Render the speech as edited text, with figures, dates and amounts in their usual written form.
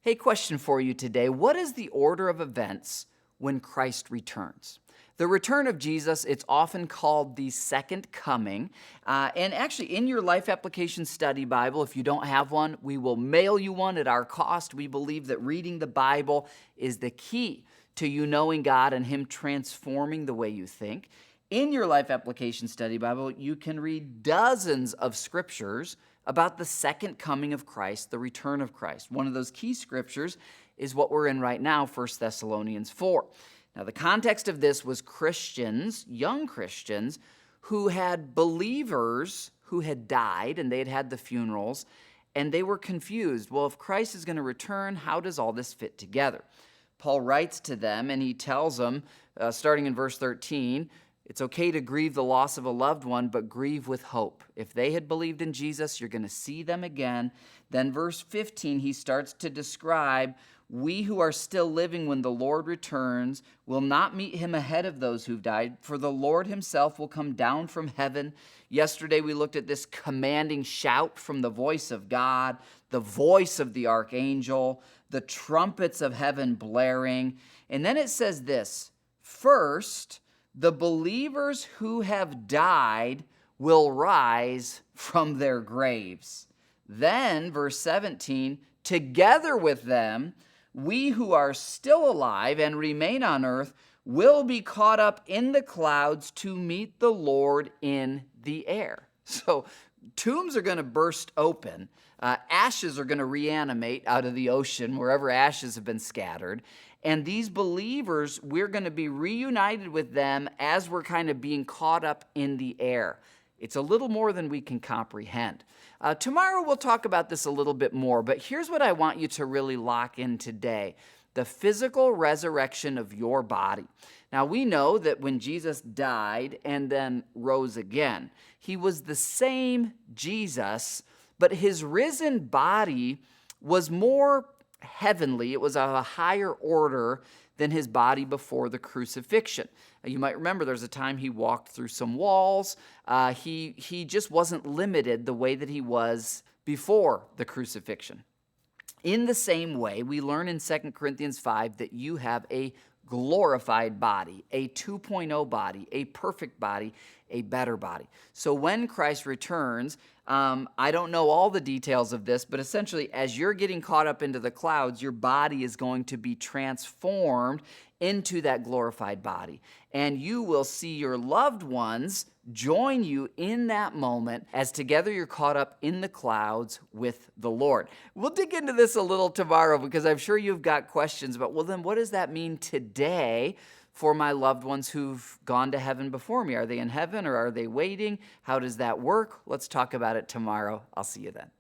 Hey, question for you today. What is the order of events when Christ returns? The return of Jesus, it's often called the second coming. And actually, in your Life Application Study Bible, if you don't have one, we will mail you one at our cost. We believe that reading the Bible is the key to you knowing God and Him transforming the way you think. In your Life Application Study Bible, you can read dozens of scriptures about the second coming of Christ, the return of Christ. One of those key scriptures is what we're in right now, 1 Thessalonians 4. Now, the context of this was Christians, young Christians, who had believers who had died, and they had had the funerals, and they were confused. Well, if Christ is going to return, how does all this fit together? Paul writes to them, and he tells them, starting in verse 13, it's okay to grieve the loss of a loved one, but grieve with hope. If they had believed in Jesus, you're going to see them again. Then verse 15, he starts to describe, we who are still living when the Lord returns will not meet him ahead of those who've died, for the Lord himself will come down from heaven. Yesterday we looked at this commanding shout from the voice of God, the voice of the archangel, the trumpets of heaven blaring. And then it says this, first, the believers who have died will rise from their graves. Then, verse 17, together with them, we who are still alive and remain on earth will be caught up in the clouds to meet the Lord in the air. So tombs are going to burst open. Ashes are going to reanimate out of the ocean wherever ashes have been scattered. And these believers, we're going to be reunited with them as we're kind of being caught up in the air. It's a little more than we can comprehend. Tomorrow we'll talk about this a little bit more, but here's what I want you to really lock in today. The physical resurrection of your body. Now we know that when Jesus died and then rose again, he was the same Jesus, but his risen body was more heavenly. It was of a higher order than his body before the crucifixion. You might remember there's a time he walked through some walls. He just wasn't limited the way that he was before the crucifixion. In the same way, we learn in 2 Corinthians 5 that you have a glorified body, a 2.0 body, a perfect body, a better body. So when Christ returns, I don't know all the details of this, but essentially as you're getting caught up into the clouds, your body is going to be transformed into that glorified body. And you will see your loved ones join you in that moment as together you're caught up in the clouds with the Lord. We'll dig into this a little tomorrow because I'm sure you've got questions about, well, then what does that mean today for my loved ones who've gone to heaven before me? Are they in heaven or are they waiting? How does that work? Let's talk about it tomorrow. I'll see you then.